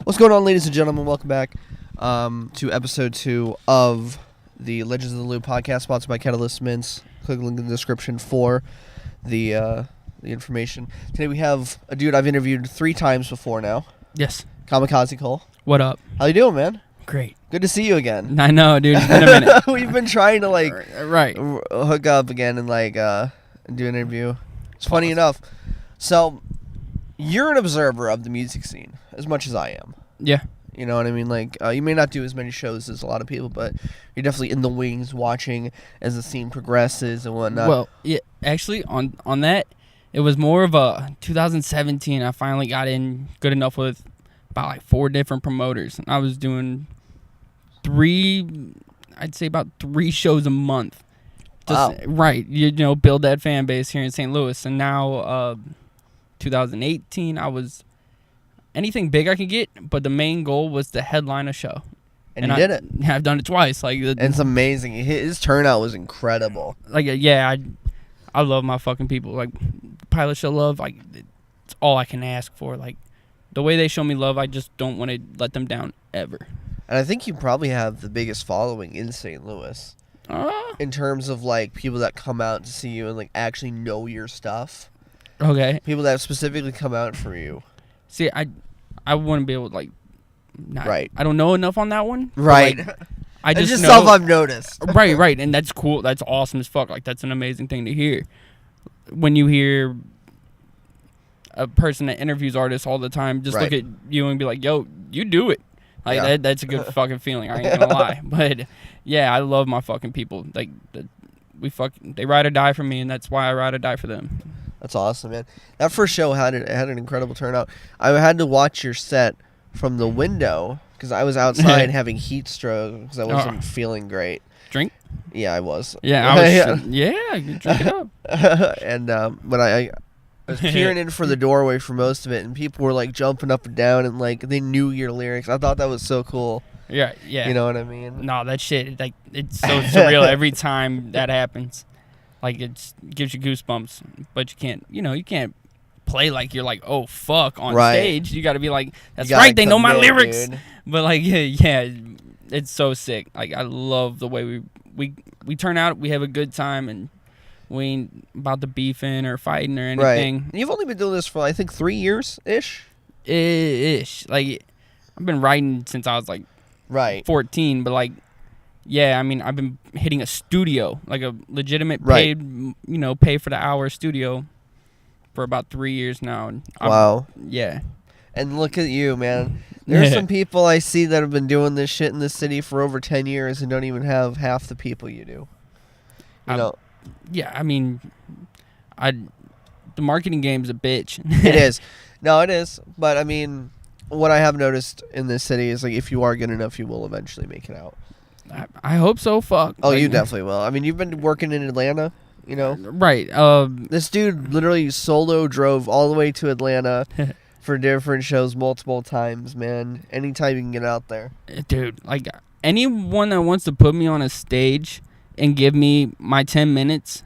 What's going on, ladies and gentlemen? Welcome back to episode 2 of the Legends of the Loop podcast, sponsored by Catalyst Mints. Click the link in the description for the information. Today we have a dude I've interviewed 3 times before now. Yes. Kamikaze Cole. What up? How you doing, man? Great. Good to see you again. I know, dude. It's been a minute. We've been trying to right. hook up again and do an interview. It's funny enough. So you're an observer of the music scene as much as I am. Yeah. You know what I mean? You may not do as many shows as a lot of people, but you're definitely in the wings watching as the scene progresses and whatnot. Well, yeah, actually, on that, it was more of a 2017. I finally got in good enough with about 4 different promoters. And I was doing about 3 shows a month. Wow. Right. You know, build that fan base here in St. Louis. And now, 2018, I was anything big I could get, but the main goal was to headline a show. And you did it. I've done it twice. And it's amazing. His turnout was incredible. I love my fucking people. Like, Pilot Show love, it's all I can ask for. Like, the way they show me love, I just don't want to let them down ever. And I think you probably have the biggest following in St. Louis. In terms of, people that come out to see you and, actually know your stuff. Okay. People that have specifically come out for you. See, I wouldn't be able to, right. I don't know enough on that one. Right. I just it's know. Stuff I've noticed. Right. And that's cool. That's awesome as fuck. That's an amazing thing to hear. When you hear a person that interviews artists all the time just look at you and be like, yo, you do it. That's a good fucking feeling. I ain't gonna lie. But, yeah, I love my fucking people. They ride or die for me, and that's why I ride or die for them. That's awesome, man. That first show had an incredible turnout. I had to watch your set from the window because I was outside having heat stroke because I wasn't feeling great. Drink? Yeah, I was. Yeah, I was. You drink it up. And but I was peering in for the doorway for most of it, and people were jumping up and down and they knew your lyrics. I thought that was so cool. Yeah. You know what I mean? No, that shit, it's so surreal every time that happens. It gives you goosebumps, but you can't play like you're oh fuck on stage. You got to be that's right, they know my lyrics. Dude. But yeah, it's so sick. I love the way we turn out. We have a good time, and we ain't about to beefing or fighting or anything. Right. You've only been doing this for I think 3 years ish. I've been writing since I was 14, but yeah, I mean, I've been hitting a studio, a legitimate paid, pay for the hour studio for about 3 years now. And wow. Yeah. And look at you, man. There's some people I see that have been doing this shit in this city for over 10 years and don't even have half the people you do. You know? Yeah, I mean, the marketing game's a bitch. It is. No, it is. But, I mean, what I have noticed in this city is, if you are good enough, you will eventually make it out. I hope so. Fuck. Oh, you definitely will. I mean, you've been working in Atlanta, Right. This dude literally solo drove all the way to Atlanta for different shows multiple times, man. Anytime you can get out there. Dude, anyone that wants to put me on a stage and give me my 10 minutes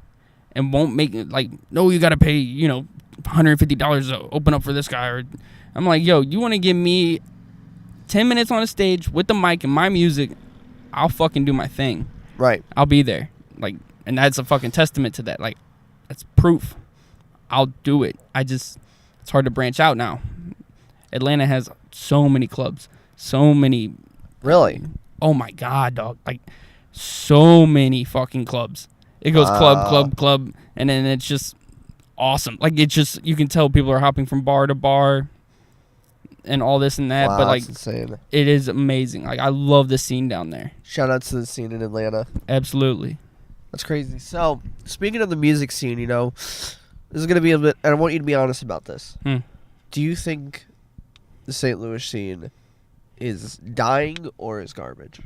and won't make it, no, you got to pay, $150 to open up for this guy. Or I'm yo, you want to give me 10 minutes on a stage with the mic and my music, I'll fucking do my thing. Right. I'll be there. And that's a fucking testament to that. That's proof. I'll do it. It's hard to branch out now. Atlanta has so many clubs. So many. Really? Oh my God, dog. So many fucking clubs. It goes club, and then it's just awesome. You can tell people are hopping from bar to bar and all this and that. Wow, but that's insane. It is amazing. I love the scene down there. Shout out to the scene in Atlanta. Absolutely. That's crazy. So, speaking of the music scene, this is going to be a bit, and I want you to be honest about this. Do you think the St. Louis scene is dying or is garbage?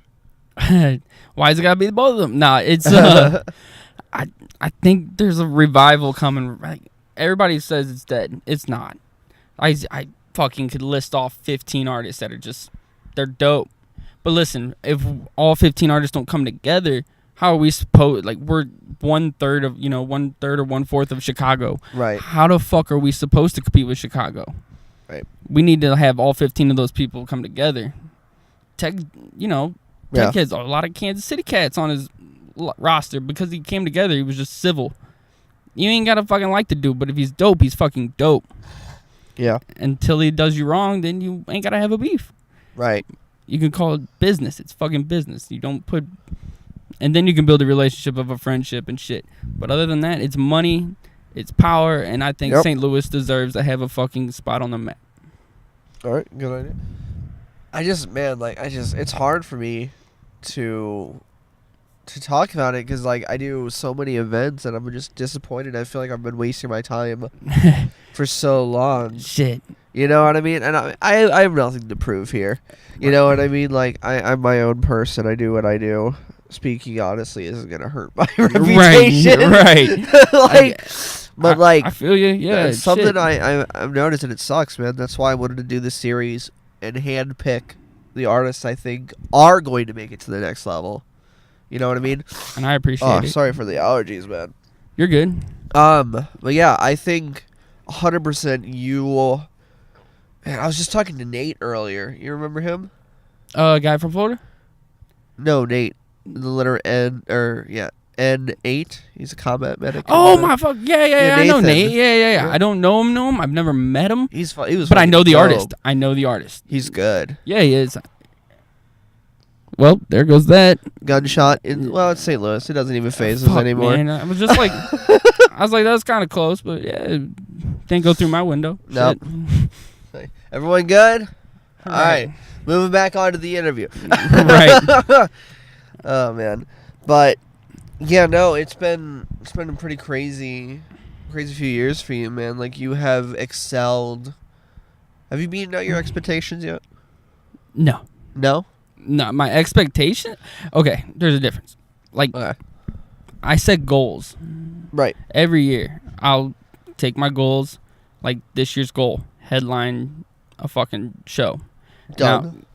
Why is it gotta be both of them? Nah, it's I think there's a revival coming. Everybody says it's dead. It's not. I fucking could list off 15 artists that are they're dope. But listen, if all 15 artists don't come together, how are we supposed, we're 1/3 of, 1/3 or 1/4 of Chicago. Right. How the fuck are we supposed to compete with Chicago? Right. We need to have all 15 of those people come together. Tech has a lot of Kansas City cats on his roster because he came together. He was just civil. You ain't gotta fucking like the dude, but if he's dope, he's fucking dope. Yeah. Until he does you wrong, then you ain't gotta have a beef. Right. You can call it business. It's fucking business. You don't put... And then you can build a relationship of a friendship and shit. But other than that, it's money, it's power, and I think St. Louis deserves to have a fucking spot on the map. All right, good idea. It's hard for me to talk about it because, like, I do so many events and I'm just disappointed. I feel like I've been wasting my time for so long. Shit. You know what I mean? And I have nothing to prove here. You know what I mean? Like, I'm my own person. I do what I do. Speaking honestly isn't going to hurt my reputation. Right. But I feel you. Yeah. It's something I've noticed, and it sucks, man. That's why I wanted to do this series and handpick the artists I think are going to make it to the next level. You know what I mean? And I appreciate it. Sorry for the allergies, man. You're good. But yeah, I think 100% you will... Man, I was just talking to Nate earlier. You remember him? Guy from Florida? No, Nate. The letter N, N8. He's a combat medic. Oh my fuck! Yeah. I know Nate. Yeah. Yeah. I don't know him. I've never met him. He was. But I know the artist. I know the artist. He's good. Yeah, he is. Well, there goes that gunshot. It's St. Louis. It doesn't even phase us anymore. Man, I was just like, that was kind of close, but yeah, it didn't go through my window. Nope. Everyone good? All right. Moving back on to the interview. Right. Oh man, but yeah, no, it's been a pretty crazy few years for you, man. Like, you have excelled. Have you beaten out your expectations yet? No. No, my expectation. Okay, there's a difference. Like, I set goals. Right. Every year, I'll take my goals. Like this year's goal, headline a fucking show. Done.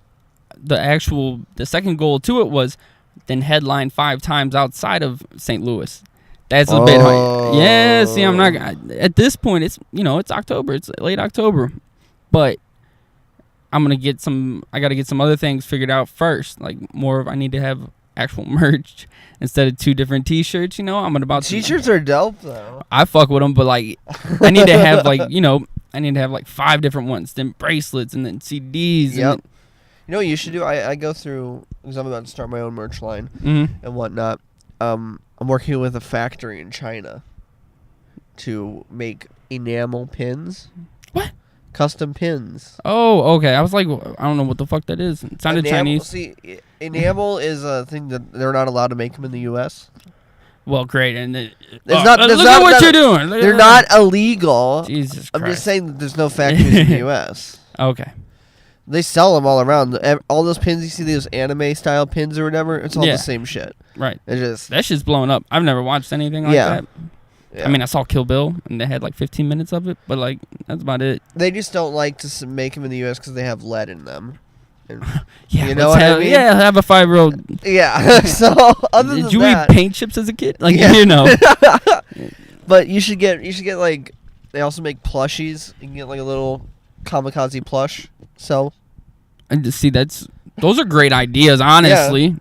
Now, the second goal to it was then headline 5 times outside of St. Louis. That's a bit hard. Yeah, see, I'm not at this point. It's it's October. It's late October, but I got to get some other things figured out first. Like I need to have actual merch instead of 2 different T-shirts. T-shirts are dope though. I fuck with them, but like I need to have I need to have like 5 different ones, then bracelets, and then CDs. Yep. You know what you should do? I go through, because I'm about to start my own merch line and whatnot. I'm working with a factory in China to make enamel pins. What? Custom pins. Oh, okay. I was like, I don't know what the fuck that is. It sounded Chinese. See, enamel is a thing that they're not allowed to make them in the U.S. Well, great. And look at what you're doing. They're not illegal. Jesus Christ. I'm just saying that there's no factories in the U.S. Okay. They sell them all around. All those pins you see, those anime style pins or whatever, it's all the same shit. Right. That shit's blowing up. I've never watched anything like that. Yeah. I mean, I saw Kill Bill, and they had like 15 minutes of it, but like that's about it. They just don't like to make them in the U.S. because they have lead in them. And, yeah, you know what I mean? Yeah, have a 5-year-old. Yeah. So other than did you eat paint chips as a kid? Like But you should get like, they also make plushies. You can get like a little Kamikaze plush. So, and see, those are great ideas, honestly. Yeah.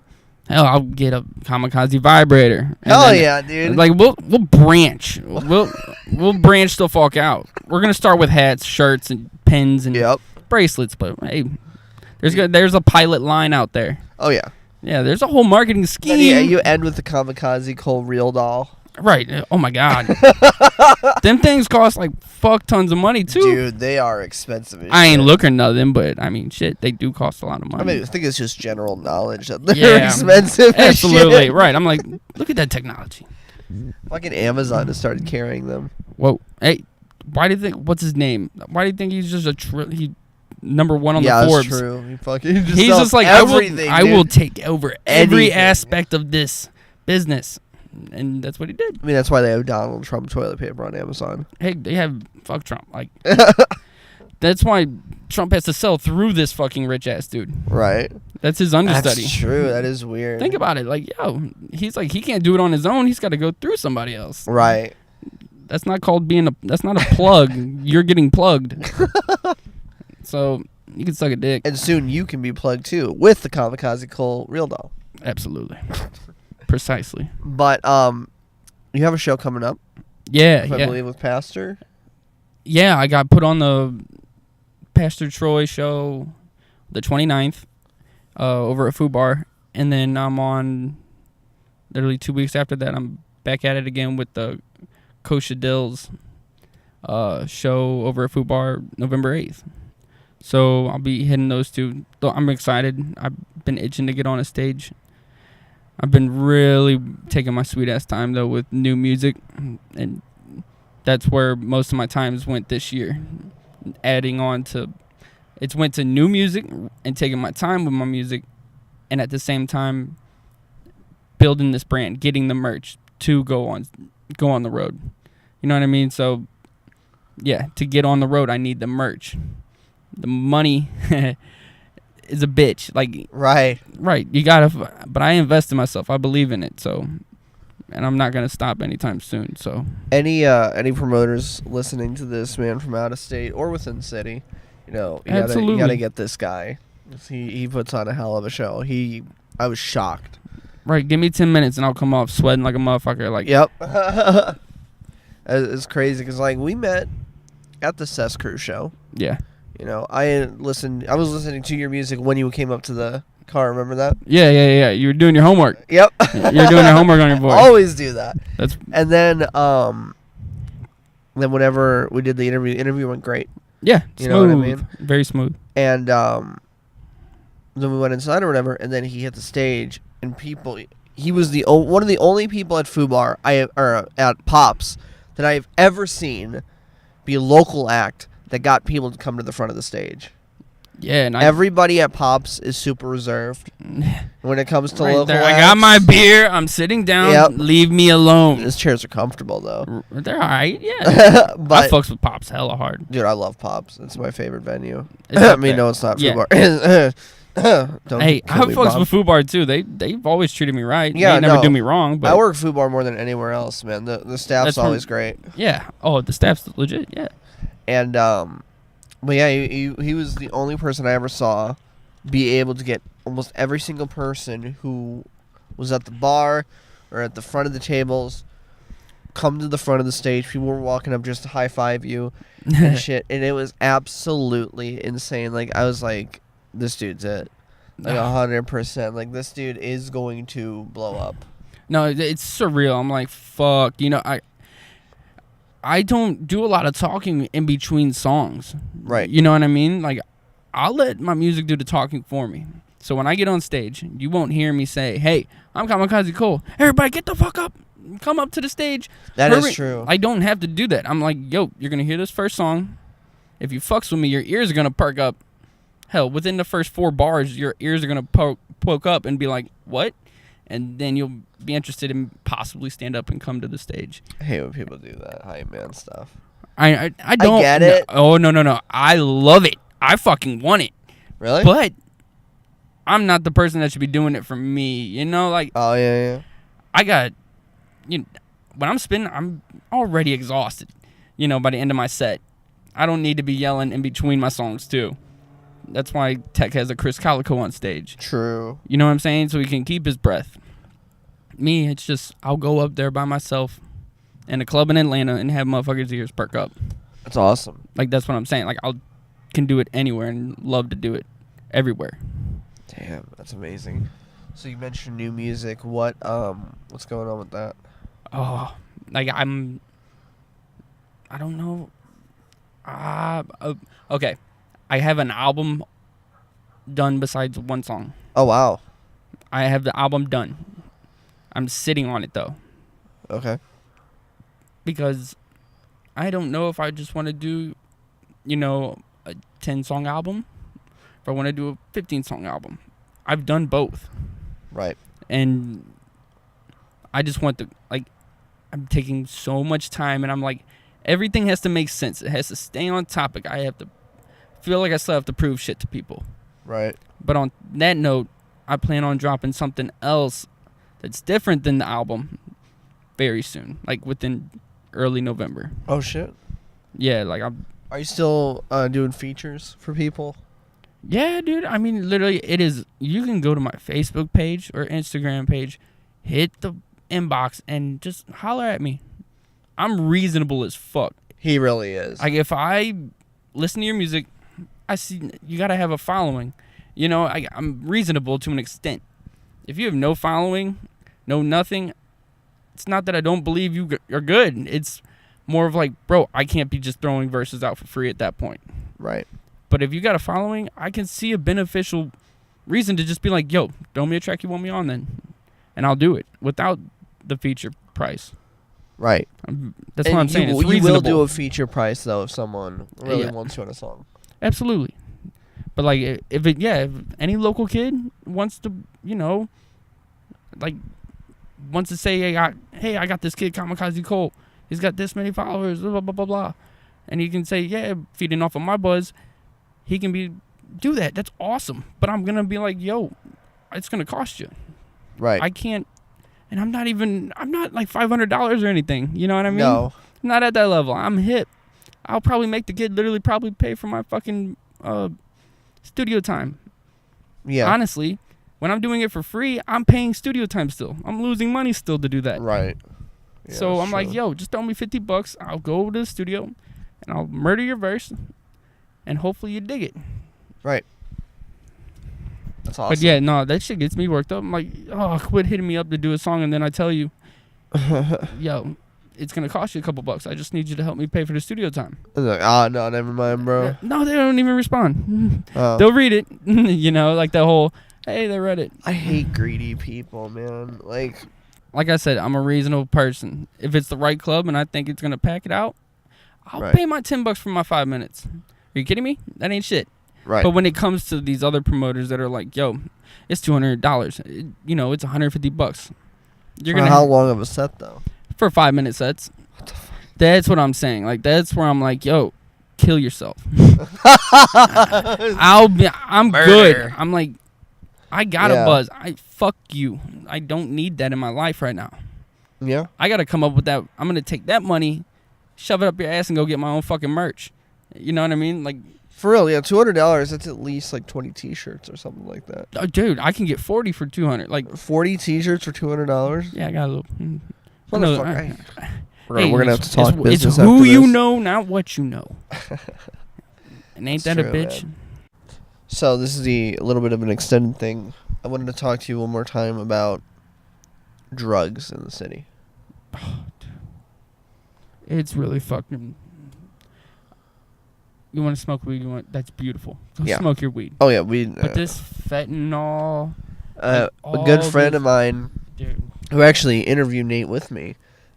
Hell, I'll get a Kamikaze vibrator. Hell yeah, dude! Like we'll branch. We'll branch the fuck out. We're gonna start with hats, shirts, and pins and bracelets. But hey, there's a pilot line out there. Oh yeah. Yeah, there's a whole marketing scheme. And yeah, you end with the Kamikaze Cole Real Doll. Right. Oh my God. Them things cost like fuck tons of money too. Dude, they are expensive. I ain't looking at them, but I mean, shit, they do cost a lot of money. I mean, I think it's just general knowledge that they're expensive. Absolutely. Right. I'm like, look at that technology. Fucking Amazon has started carrying them. Whoa. Hey, why do you think? What's his name? Why do you think he's just he number 1 on the Forbes? Yeah, that's true. He's just like everything. I will take over every aspect of this business. And that's what he did. I mean, that's why they have Donald Trump toilet paper on Amazon. Hey, they have fuck Trump. Like, that's why Trump has to sell through this fucking rich ass dude. Right. That's his understudy. That's true. That is weird. Think about it. Like, he's like, he can't do it on his own. He's got to go through somebody else. Right. That's not called that's not a plug. You're getting plugged. So you can suck a dick. And soon you can be plugged too with the Kamikaze Cole real doll. Absolutely. Precisely. But you have a show coming up. Yeah, I believe with Pastor. Yeah, I got put on the Pastor Troy show the 29th over at Food Bar. And then I'm on literally 2 weeks after that. I'm back at it again with the Kosha Dills show over at Food Bar November 8th. So I'll be hitting those two. I'm excited. I've been itching to get on a stage. I've been really taking my sweet ass time though with new music, and that's where most of my times went this year. Adding on to, went to new music and taking my time with my music, and at the same time building this brand, getting the merch to go on the road. You know what I mean? So yeah, to get on the road, I need the merch. The money is a bitch. Like right. You gotta. But I invest in myself. I believe in it. So, and I'm not gonna stop anytime soon. So, any promoters listening to this, man, from out of state or within the city, you gotta get this guy. He puts on a hell of a show. I was shocked. Right. Give me 10 minutes and I'll come off sweating like a motherfucker. Like. Yep. It's crazy because like we met at the Cess Crew show. Yeah. I was listening to your music when you came up to the car. Remember that? Yeah. You were doing your homework. Yep. You're doing your homework on your voice. Always do that. And then whenever we did the interview went great. Yeah. You know what I mean? Very smooth. And then we went inside or whatever, and then he hit the stage, and people. He was one of the only people at Foo Bar at Pops that I have ever seen be a local act that got people to come to the front of the stage. Yeah, and everybody at Pops is super reserved when it comes to local there, acts. I got my beer. I'm sitting down. Yep. Leave me alone. These chairs are comfortable though. They're all right. Yeah, but I fucks with Pops hella hard. Dude, I love Pops. It's my favorite venue. I mean, no, it's not Foo Bar. Hey, I fucks Bob. with Foo Bar too. They've always treated me right. Yeah, they never do me wrong. But I work Foo Bar more than anywhere else, man. The staff's always great. Yeah. Oh, the staff's legit. Yeah. And but yeah, he was the only person I ever saw be able to get almost every single person who was at the bar or at the front of the tables come to the front of the stage. People were walking up just to high five you and shit, and it was absolutely insane. Like I was like, this dude's it. Like 100%. Like this dude is going to blow up. No, it's surreal. I'm like, fuck. I don't do a lot of talking in between songs. Right. You know what I mean? Like, I'll let my music do the talking for me. So when I get on stage, you won't hear me say, hey, I'm Kamikaze Cole. Everybody get the fuck up. Come up to the stage. That is true. I don't have to do that. I'm like, yo, you're going to hear this first song. If you fucks with me, your ears are going to perk up. Hell, within the first 4 bars, your ears are going to poke up and be like, what? And then you'll be interested in possibly stand up and come to the stage. I hate when people do that hype man stuff. I don't. I get it. No. I love it. I fucking want it. Really? But I'm not the person that should be doing it for me. Like. Oh, yeah. I got, when I'm spinning, I'm already exhausted, by the end of my set. I don't need to be yelling in between my songs, too. That's why Tech has a Chris Calico on stage. True. You know what I'm saying? So he can keep his breath. Me, it's just, I'll go up there by myself in a club in Atlanta and have motherfuckers' ears perk up. That's awesome. Like, that's what I'm saying. Like, can do it anywhere and love to do it everywhere. Damn, that's amazing. So you mentioned new music. What's going on with that? Oh, like, I don't know. Okay. I have an album done besides one song. Oh, wow. I have the album done. I'm sitting on it, though. Okay. Because I don't know if I just want to do, a 10-song album. If I want to do a 15-song album. I've done both. Right. And I just want to, I'm taking so much time, and I'm like, everything has to make sense. It has to stay on topic. I have to feel like I still have to prove shit to people. Right. But on that note, I plan on dropping something else that's different than the album very soon, like within early November. Oh, shit. Yeah, like I'm Are you still doing features for people? Yeah, dude. I mean, literally, it is. You can go to my Facebook page or Instagram page, hit the inbox, and just holler at me. I'm reasonable as fuck. He really is. Like, if I listen to your music, I see you gotta have a following. You know, I'm reasonable to an extent. If you have no following, no nothing, it's not that I don't believe you are good. It's more of like, bro, I can't be just throwing verses out for free at that point. Right. But if you got a following, I can see a beneficial reason to just be like, yo, throw me a track you want me on then. And I'll do it without the feature price. Right. That's what I'm saying. It's you reasonable. will do a feature price, though, if someone really wants you on a song. Absolutely. But, like, if any local kid wants to, you know, like, wants to say, hey, I got this kid, Kamikaze Cole. He's got this many followers, blah, blah, blah, blah. And he can say, yeah, feeding off of my buzz, he can do that. That's awesome. But I'm going to be like, yo, it's going to cost you. Right. I can't, and I'm not like $500 or anything. You know what I mean? No. I'm not at that level. I'm hip. I'll probably make the kid literally probably pay for my fucking studio time. Yeah. Honestly, when I'm doing it for free, I'm paying studio time still. I'm losing money still to do that. Right. Yeah, so I'm like, yo, just throw me $50. I'll go to the studio and I'll murder your verse and hopefully you dig it. Right. That's awesome. But yeah, no, that shit gets me worked up. I'm like, oh, quit hitting me up to do a song and then I tell you, yo, it's going to cost you a couple bucks. I just need you to help me pay for the studio time. Like, no, never mind, bro. No, they don't even respond. Oh. They'll read it. You know, like the whole, hey, they read it. I hate greedy people, man. Like I said, I'm a reasonable person. If it's the right club and I think it's going to pack it out, I'll Right. pay my $10 for my 5 minutes. Are you kidding me? That ain't shit. right. But when it comes to these other promoters that are like, yo, it's $200. You know, it's $150. You're For gonna how long of a set though? for 5-minute sets. What the fuck? That's what I'm saying. Like that's where I'm like, yo, kill yourself. I'm Murder. good. I'm like, I got Yeah. a buzz. Fuck you. I don't need that in my life right now. Yeah. I gotta come up with that. I'm gonna take that money, shove it up your ass, and go get my own fucking merch. You know what I mean? Like, For real, yeah. $200. That's at least like 20 T-shirts or something like that. dude, I can get 40 for 200. Like, 40 T-shirts for $200. yeah, I got a little. Motherfucker. Hey, We're gonna have to talk it's business who after you this. know, not what you know. And ain't That's that a true, bitch? man. So this is a little bit of an extended thing. I wanted to talk to you one more time about drugs in the city. It's really fucking. You want to smoke weed? That's beautiful. Go Yeah. smoke your weed. Oh yeah, we. But this fentanyl, a all good friend this- of mine dude. who actually interviewed Nate with me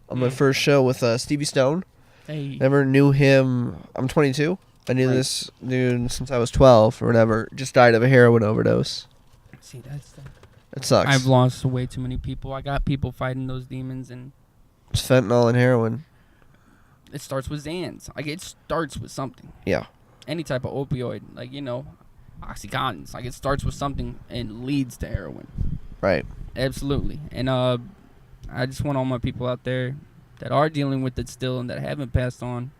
on my Mm. first show with Stevie Stone. Hey, Never knew him. I'm 22. I knew Right. this dude since I was 12 or whatever. Just died of a heroin overdose. see that's. It sucks. I've lost way too many people. I got people fighting those demons, and It's fentanyl and heroin. it starts with Xans. Like it starts with something. Yeah. Any type of opioid, like Oxycontins. Like it starts with something and leads to heroin. Right. Absolutely. And I just want all my people out there that are dealing with it still and that haven't passed on.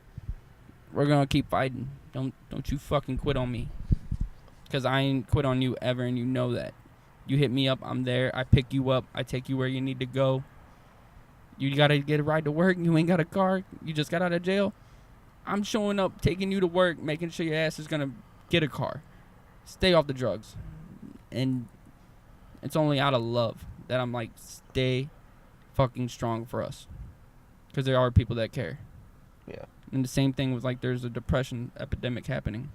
We're gonna keep fighting. Don't you fucking quit on me. 'Cause I ain't quit on you ever, and you know that. You hit me up, I'm there. I pick you up. I take you where you need to go. You gotta get a ride to work. You ain't got a car. You just got out of jail. I'm showing up, taking you to work, making sure your ass is gonna get a car. Stay off the drugs. And it's only out of love that I'm like, stay fucking strong for us. Because there are people that care. Yeah. And the same thing with like there's a depression epidemic happening.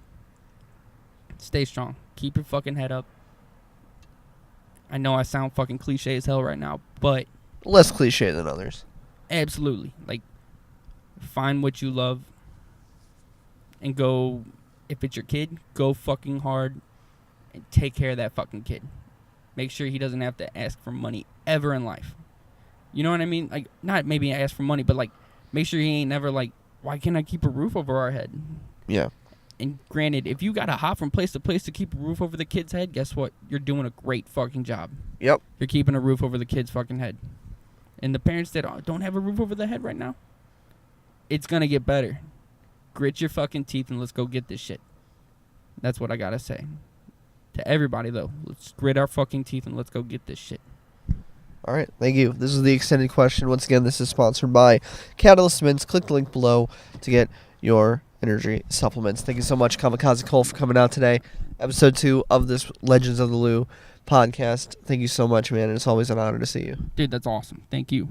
Stay strong. Keep your fucking head up. I know I sound fucking cliche as hell right now, but Less cliche than others. absolutely. Like, find what you love and go, if it's your kid, go fucking hard and take care of that fucking kid. Make sure he doesn't have to ask for money ever in life. You know what I mean? Like, not maybe ask for money, but like, make sure he ain't never like, why can't I keep a roof over our head? Yeah. And granted, if you got to hop from place to place to keep a roof over the kid's head, guess what? You're doing a great fucking job. Yep. You're keeping a roof over the kid's fucking head. And the parents that don't have a roof over their head right now, it's going to get better. grit your fucking teeth and let's go get this shit. That's what I gotta say. To everybody, though, let's grit our fucking teeth and let's go get this shit. All right, thank you. This is the extended question. Once again, this is sponsored by Catalyst Mints. Click the link below to get your energy supplements. Thank you so much, Kamikaze Cole, for coming out today. Episode 2 of this Legends of the Lou podcast. Thank you so much, man. It's always an honor to see you. Dude, that's awesome. Thank you.